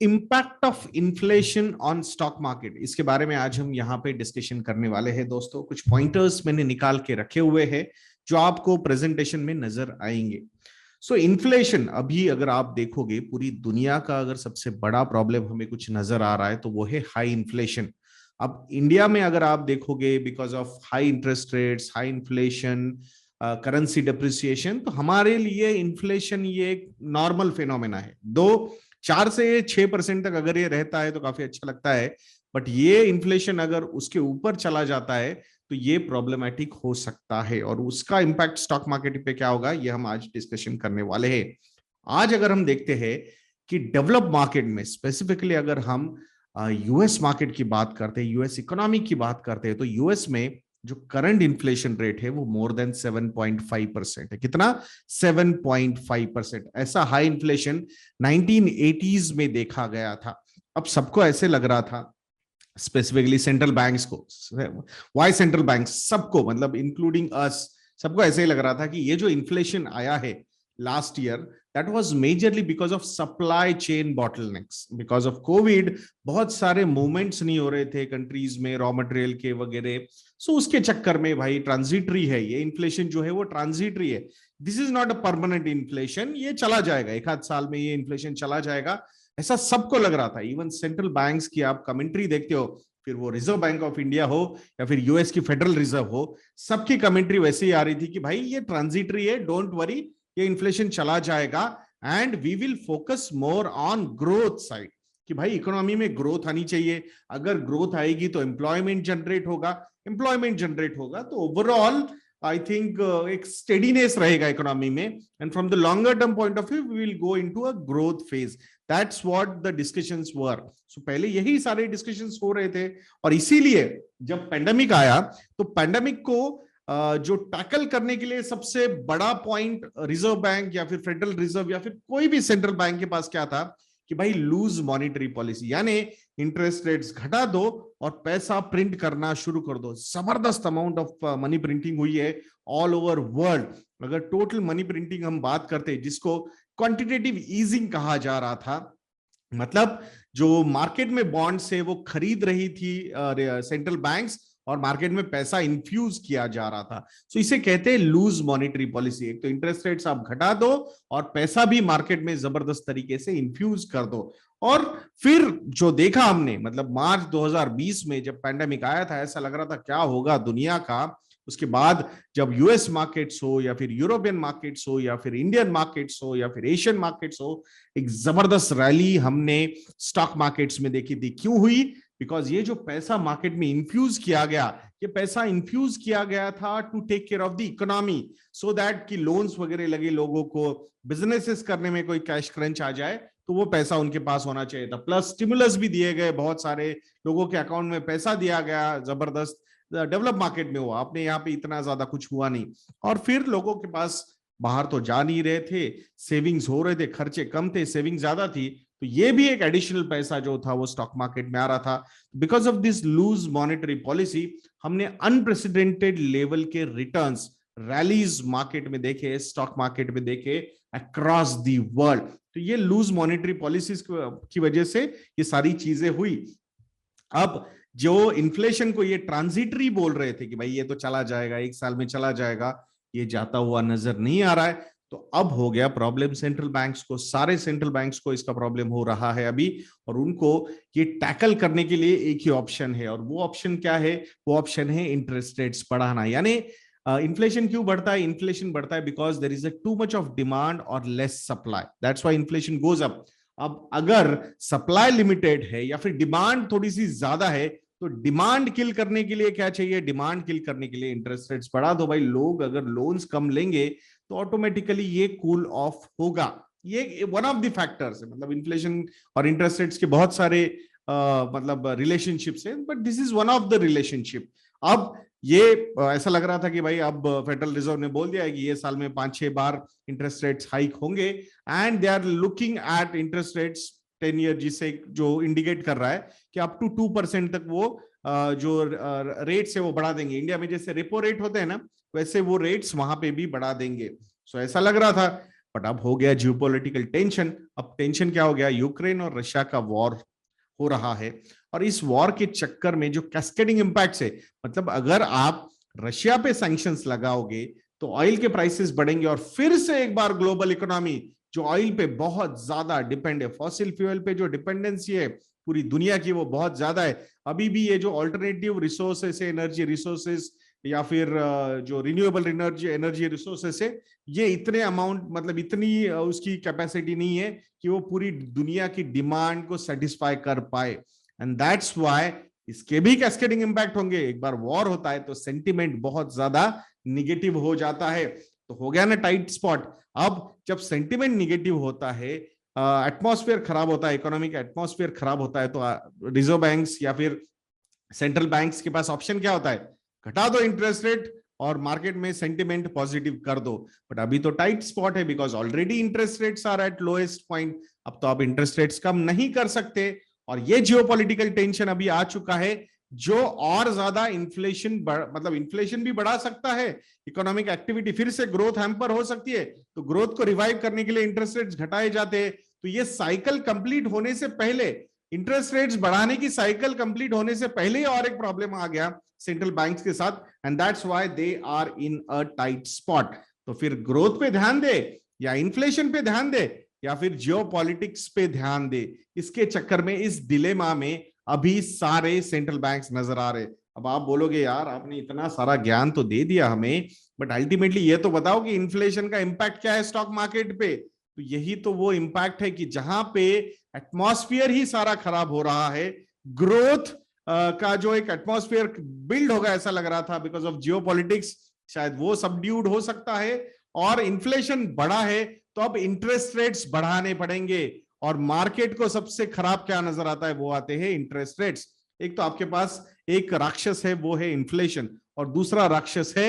Impact of inflation on stock market, इसके बारे में आज हम यहाँ पे डिस्कशन करने वाले हैं दोस्तों। कुछ पॉइंटर्स मैंने निकाल के रखे हुए हैं जो आपको प्रेजेंटेशन में नजर आएंगे। सो इन्फ्लेशन, अभी अगर आप देखोगे पूरी दुनिया का अगर सबसे बड़ा प्रॉब्लम हमें कुछ नजर आ रहा है तो वो है हाई इन्फ्लेशन। अब इंडिया में अगर आप देखोगे, because of high interest rates, high inflation, currency depreciation, तो हमारे लिए इन्फ्लेशन ये एक नॉर्मल फिनोमेना है। दो 4 से 6% तक अगर ये रहता है तो काफी अच्छा लगता है, बट ये इन्फ्लेशन अगर उसके ऊपर चला जाता है तो ये प्रॉब्लमेटिक हो सकता है, और उसका इंपैक्ट स्टॉक मार्केट पे क्या होगा ये हम आज डिस्कशन करने वाले हैं। आज अगर हम देखते हैं कि डेवलप मार्केट में स्पेसिफिकली अगर हम यूएस मार्केट की बात करते हैं, यूएस इकोनॉमी की बात करते हैं, तो यूएस में जो करंट इन्फ्लेशन रेट है वो मोर देन 7.5% है। कितना? 7.5%। ऐसा हाई इन्फ्लेशन 1980s में देखा गया था। अब सबको ऐसे लग रहा था, स्पेसिफिकली सेंट्रल बैंक्स को, वाई सेंट्रल बैंक्स, सबको, मतलब इंक्लूडिंग अस, सबको ऐसे ही लग रहा था कि ये जो इन्फ्लेशन आया है last year, that was majorly because of supply chain bottlenecks. Because of Covid बहुत सारे मूवमेंट्स नहीं हो रहे थे कंट्रीज में रॉ मटेरियल के वगैरह। सो उसके चक्कर में भाई ट्रांजिटरी है ये इन्फ्लेशन, जो है वो ट्रांजिटरी है। This is not a permanent inflation, ये चला जाएगा, एक आध साल में ये इन्फ्लेशन चला जाएगा, ऐसा सबको लग रहा था। इवन सेंट्रल बैंक्स की आप कमेंट्री देखते हो, फिर वो रिजर्व बैंक ऑफ इंडिया हो या फिर यूएस की फेडरल रिजर्व हो, सबकी कमेंट्री वैसे ही आ रही थी कि भाई ये ट्रांजिटरी है, डोंट वरी, ये इन्फ्लेशन चला जाएगा and we will focus more on growth side, कि भाई इकोनॉमी में ग्रोथ आनी चाहिए। अगर ग्रोथ आएगी तो एम्प्लॉयमेंट जनरेट होगा, एम्प्लॉयमेंट जनरेट होगा तो ओवरऑल आई थिंक एक स्टेडीनेस रहेगा इकोनॉमी में, and from the longer term point of view we will go into a growth phase. That's what the discussions were. So पहले यही सारे डिस्कशंस हो रहे थे, और इसीलिए जब पेंडेमिक आया तो पेंडेमिक को जो टैकल करने के लिए सबसे बड़ा पॉइंट रिजर्व बैंक या फिर फेडरल रिजर्व या फिर कोई भी सेंट्रल बैंक के पास क्या था कि भाई लूज मॉनिटरी पॉलिसी, यानी इंटरेस्ट रेट्स घटा दो और पैसा प्रिंट करना शुरू कर दो। जबरदस्त अमाउंट ऑफ मनी प्रिंटिंग हुई है ऑल ओवर वर्ल्ड। अगर टोटल मनी प्रिंटिंग हम बात करते हैं, जिसको क्वांटिटेटिव ईजिंग कहा जा रहा था, मतलब जो मार्केट में बॉन्ड्स है वो खरीद रही थी सेंट्रल बैंक्स, और मार्केट में पैसा इन्फ्यूज किया जा रहा था। सो इसे कहते हैं लूज मॉनेटरी पॉलिसी। एक तो इंटरेस्ट रेट्स आप घटा दो और पैसा भी मार्केट में जबरदस्त तरीके से इन्फ्यूज कर दो। और फिर जो देखा हमने, मतलब मार्च 2020 में जब पैंडेमिक आया था, ऐसा लग रहा था क्या होगा दुनिया का। उसके बाद जब यूएस मार्केट्स हो या फिर यूरोपियन मार्केट्स हो या फिर इंडियन मार्केट्स हो या फिर एशियन मार्केट्स हो, एक जबरदस्त रैली हमने स्टॉक मार्केट्स में देखी थी। क्यों हुई? बिकॉज ये जो पैसा मार्केट में इन्फ्यूज किया गया, ये पैसा इन्फ्यूज किया गया था to take care of the economy, so that कि लोन्स वगैरह लगे लोगों को, बिजनेसेस करने में कोई कैश क्रंच आ जाए तो वो पैसा उनके पास होना चाहिए था। प्लस स्टिमुलस भी दिए गए, बहुत सारे लोगों के अकाउंट में पैसा दिया गया, जबरदस्त। डेवलप मार्केट में हुआ, अपने यहाँ पे इतना ज्यादा कुछ हुआ नहीं। और फिर लोगों के पास बाहर तो जा नहीं रहे थे, सेविंग्स हो रहे थे, खर्चे कम थे, सेविंग ज्यादा थी, तो ये भी एक एडिशनल पैसा जो था वो स्टॉक मार्केट में आ रहा था। Because of this loose monetary policy हमने अनप्रेसिडेंटेड लेवल के रिटर्न्स, रैलीज मार्केट में देखे, स्टॉक मार्केट में देखे अक्रॉस दी वर्ल्ड। तो ये लूज मॉनेटरी पॉलिसीज की वजह से ये सारी चीजें हुई। अब जो इन्फ्लेशन को ये ट्रांजिटरी बोल रहे थे कि भाई ये तो चला जाएगा, एक साल में चला जाएगा, ये जाता हुआ नजर नहीं आ रहा है। तो अब हो गया प्रॉब्लम सेंट्रल बैंक्स को, सारे सेंट्रल बैंक्स को इसका प्रॉब्लम हो रहा है अभी, और उनको ये टैकल करने के लिए एक ही ऑप्शन है, और वो ऑप्शन क्या है? वो ऑप्शन है इंटरेस्ट रेट्स बढ़ाना। यानी इन्फ्लेशन क्यों बढ़ता है? इन्फ्लेशन बढ़ता है because there is a too much of demand और less supply, that's why inflation goes up. अब अगर सप्लाई लिमिटेड है या फिर डिमांड थोड़ी सी ज्यादा है, तो डिमांड किल करने के लिए क्या चाहिए? डिमांड किल करने के लिए इंटरेस्ट रेट्स बढ़ा दो भाई। लोग अगर लोन्स कम लेंगे तो ऑटोमेटिकली ये कूल ऑफ होगा। ये वन ऑफ द फैक्टर्स है, मतलब इन्फ्लेशन और इंटरेस्ट रेट्स के बहुत सारे मतलब रिलेशनशिप्स है, but this is one of the relationship. अब ये ऐसा लग रहा था कि भाई अब फेडरल रिजर्व ने बोल दिया है कि ये साल में 5-6 बार इंटरेस्ट रेट्स हाइक होंगे, and they are looking at interest rates 10 year, जिसे जो इंडिकेट कर रहा है कि अप टू 2% तक वो जो रेट्स है वो बढ़ा देंगे। इंडिया में जैसे रेपो रेट होते हैं ना, वैसे वो रेट्स वहां पे भी बढ़ा देंगे। सो ऐसा लग रहा था। बट अब हो गया जियोपॉलिटिकल टेंशन। अब टेंशन क्या हो गया, यूक्रेन और रशिया का वॉर हो रहा है, और इस वॉर के चक्कर में जो कैस्केडिंग इंपैक्ट्स है, मतलब अगर आप रशिया पे सैंक्शंस लगाओगे तो ऑयल के प्राइसेस बढ़ेंगे, और फिर से एक बार ग्लोबल इकोनॉमी जो ऑयल पे बहुत ज्यादा डिपेंड है, फॉसिल फ्यूल पे जो डिपेंडेंसी है पूरी दुनिया की वो बहुत ज्यादा है। अभी भी ये जो ऑल्टरनेटिव रिसोर्सेस है, एनर्जी रिसोर्सेस या फिर जो रिन्यूएबल एनर्जी एनर्जी रिसोर्सेस है, ये इतने अमाउंट, मतलब इतनी उसकी कैपेसिटी नहीं है कि वो पूरी दुनिया की डिमांड को सेटिस्फाई कर पाए। एंड दैट्स व्हाई इसके भी कैस्केडिंग इंपैक्ट होंगे। एक बार वॉर होता है तो सेंटिमेंट बहुत ज्यादा निगेटिव हो जाता है। तो हो गया ना टाइट स्पॉट। अब जब सेंटिमेंट निगेटिव होता है, एटमॉस्फेयर खराब होता है, इकोनॉमिक एटमॉस्फेयर खराब होता है, तो रिजर्व बैंक्स या फिर सेंट्रल बैंक्स के पास ऑप्शन क्या होता है, घटा दो इंटरेस्ट रेट और मार्केट में सेंटिमेंट पॉजिटिव कर दो। बट अभी तो टाइट स्पॉट है because already interest rates are at lowest point. अब तो आप इंटरेस्ट रेट्स कम नहीं कर सकते, और ये जियोपॉलिटिकल टेंशन अभी आ चुका है जो और ज्यादा इन्फ्लेशन मतलब इन्फ्लेशन भी बढ़ा सकता है, इकोनॉमिक एक्टिविटी फिर से ग्रोथ हैम्पर हो सकती है। तो ग्रोथ को रिवाइव करने के लिए इंटरेस्ट रेट्स घटाए जाते हैं। तो ये साइकिल कंप्लीट होने से पहले, इंटरेस्ट रेट्स बढ़ाने की साइकिल कंप्लीट होने से पहले और एक प्रॉब्लम आ गया सेंट्रल बैंक्स के साथ, and that's why they are in a tight spot. तो फिर ग्रोथ पे ध्यान दे या इन्फ्लेशन पे ध्यान दे या फिर जियोपॉलिटिक्स पे ध्यान दे, इसके चक्कर में, इस डिलेमा में अभी सारे सेंट्रल बैंक्स नजर आ रहे। अब आप बोलोगे यार आपने इतना सारा ज्ञान तो दे दिया हमें, बट अल्टीमेटली ये तो बताओ कि इन्फ्लेशन का इंपैक्ट क्या है स्टॉक मार्केट पे। तो यही तो वो इंपैक्ट है कि जहां पे एटमॉस्फेयर ही सारा खराब हो रहा है, ग्रोथ का जो एक एटमॉस्फेयर बिल्ड होगा ऐसा लग रहा था बिकॉज ऑफ जियोपॉलिटिक्स, शायद वो सबड्यूड हो सकता है, और इन्फ्लेशन बढ़ा है तो अब इंटरेस्ट रेट्स बढ़ाने पड़ेंगे। और मार्केट को सबसे खराब क्या नजर आता है, वो आते हैं इंटरेस्ट रेट्स। एक तो आपके पास एक राक्षस है वो है इन्फ्लेशन, और दूसरा राक्षस है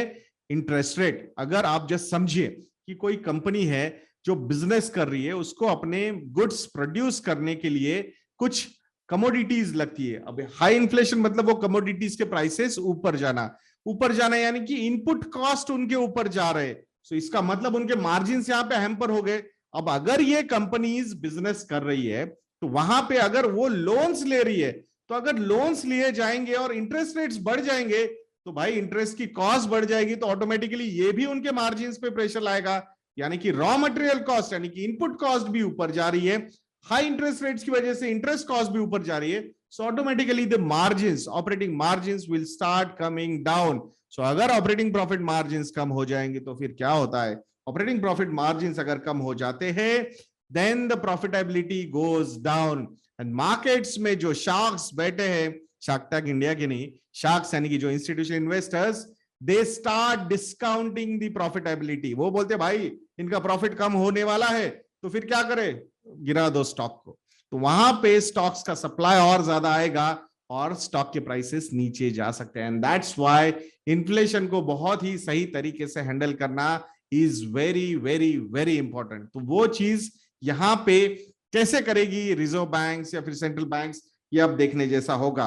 इंटरेस्ट रेट। अगर आप जस्ट समझिए कि कोई कंपनी है जो बिजनेस कर रही है, उसको अपने गुड्स प्रोड्यूस करने के लिए कुछ कमोडिटीज लगती है। अब हाई इन्फ्लेशन मतलब वो कमोडिटीज के प्राइसेस ऊपर जाना यानी कि इनपुट कॉस्ट उनके ऊपर जा रहे। सो इसका मतलब उनके मार्जिन यहाँ पे हैम्पर हो गए। अब अगर ये कंपनीज बिजनेस कर रही है तो वहां पे अगर वो लोन्स ले रही है, तो अगर लोन्स लिए जाएंगे और इंटरेस्ट रेट्स बढ़ जाएंगे तो भाई इंटरेस्ट की कॉस्ट बढ़ जाएगी, तो ऑटोमेटिकली ये भी उनके मार्जिन पे प्रेशर लाएगा, यानी कि रॉ मटेरियल कॉस्ट यानी कि इनपुट कॉस्ट भी ऊपर जा रही है। हाई इंटरेस्ट रेट्स की वजह से इंटरेस्ट कॉस्ट भी ऊपर जा रही है, so automatically the margins, operating margins will start coming down. So अगर ऑपरेटिंग प्रॉफिट मार्जिन्स कम हो जाएंगे तो फिर क्या होता है, ऑपरेटिंग प्रॉफिट मार्जिन्स अगर कम हो जाते हैं then the profitability goes down. And markets में जो शार्क्स बैठे हैं, शार्क टैंक इंडिया के नहीं, शार्क्स यानी कि जो institutional investors, they start discounting the profitability. वो बोलते भाई इनका प्रॉफिट कम होने वाला है तो फिर क्या करे, गिरा दो स्टॉक को। तो वहां पे स्टॉक्स का सप्लाई और ज्यादा आएगा और स्टॉक के प्राइसेस नीचे जा सकते हैं। एंड दैट्स व्हाई इन्फ्लेशन को बहुत ही सही तरीके से हैंडल करना is very very very important. तो वो चीज यहां पे कैसे करेगी रिजर्व बैंक्स या फिर सेंट्रल बैंक्स, ये अब देखने जैसा होगा।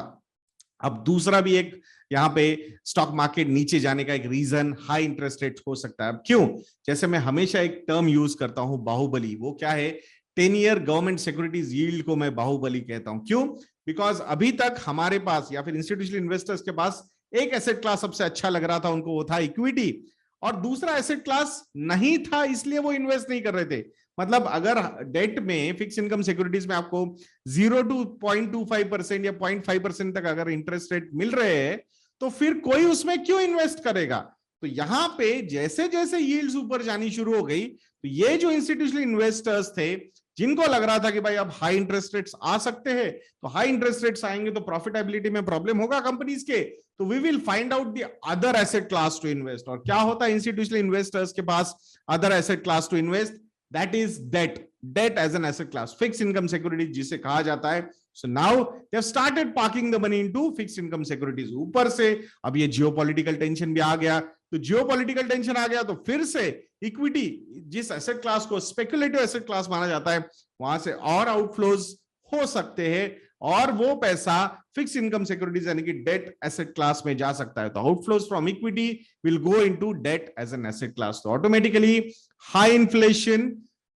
अब दूसरा भी एक यहाँ पे स्टॉक मार्केट नीचे जाने का एक रीजन हाई इंटरेस्ट रेट हो सकता है। अब क्यों, जैसे मैं हमेशा एक टर्म यूज करता हूं बाहुबली, वो क्या है, 10 ईयर गवर्नमेंट सिक्योरिटीज यील्ड को मैं बाहुबली कहता हूं। क्यों, बिकॉज अभी तक हमारे पास या फिर इंस्टीट्यूशनल इन्वेस्टर्स के पास एक एसेट क्लास सबसे अच्छा लग रहा था उनको, वो था इक्विटी, और दूसरा एसेट क्लास नहीं था इसलिए वो इन्वेस्ट नहीं कर रहे थे। मतलब अगर डेट में, फिक्स इनकम सिक्योरिटीज में आपको 0 to 0.25% या 0.5% तक अगर इंटरेस्ट रेट मिल रहे हैं तो फिर कोई उसमें क्यों इन्वेस्ट करेगा। तो यहां पे जैसे जैसे यील्ड्स ऊपर जानी शुरू हो गई तो ये जो इंस्टीट्यूशनल इन्वेस्टर्स थे जिनको लग रहा था कि भाई अब हाई इंटरेस्ट रेट्स आ सकते हैं, तो हाई इंटरेस्ट रेट्स आएंगे तो प्रॉफिटेबिलिटी में प्रॉब्लम होगा कंपनीज के, तो we will find out the other asset class to invest. और क्या होता है इंस्टीट्यूशनल इन्वेस्टर्स के पास other asset class to invest, that is debt as an asset class, fix income securities जिसे कहा जाता है। So now they have started parking the money into fixed income securities। ऊपर से अब ये जियोपॉलिटिकल टेंशन भी आ गया, तो जियोपॉलिटिकल टेंशन आ गया तो फिर से इक्विटी, जिस एसेट क्लास को स्पेकुलेटिव एसेट क्लास माना जाता है, वहां से और आउटफ्लोज हो सकते हैं और वो पैसा फिक्स इनकम सिक्योरिटीज यानी कि डेट एसेट क्लास में जा सकता है। तो outflows from equity will go into debt as an asset class. तो automatically high inflation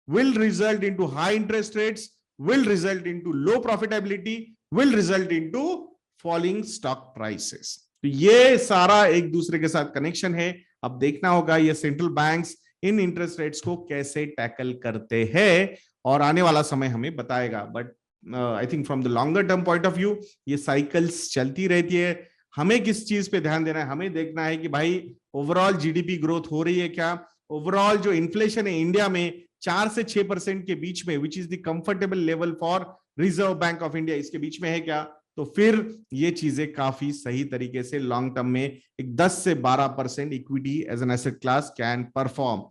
will result into high interest rates, will result into low profitability, will result into falling stock prices. तो ये सारा एक दूसरे के साथ connection है. अब देखना होगा ये central banks in interest rates को कैसे टैकल करते हैं और आने वाला समय हमें बताएगा. But I think from the longer term point of view ये साइकिल्स चलती रहती है. हमें किस चीज पे ध्यान देना है? हमें देखना है कि भाई ओवरऑल जीडीपी ग्रोथ हो रही है क्या, ओवरऑल जो इन्फ्लेशन है इंडिया में 4 से 6% के बीच में, which is the comfortable level for reserve bank of India, इसके बीच में है क्या, तो फिर ये चीजें काफी सही तरीके से लॉन्ग टर्म में एक 10 से 12% equity as an asset class can perform.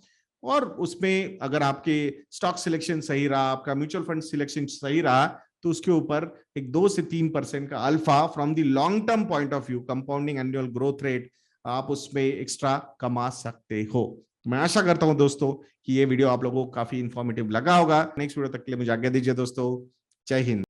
और उसमें अगर आपके स्टॉक सिलेक्शन सही रहा, आपका म्यूचुअल फंड सिलेक्शन सही रहा, तो उसके ऊपर एक 2 से 3% का alpha from the long term point of view, compounding annual growth rate, आप उसमें एक्स्ट्रा कमा सकते हो. मैं आशा करता हूं दोस्तों कि ये वीडियो आप लोगों को काफी इंफॉर्मेटिव लगा होगा. नेक्स्ट वीडियो तक के लिए मुझे आज्ञा दीजिए दोस्तों. जय हिंद.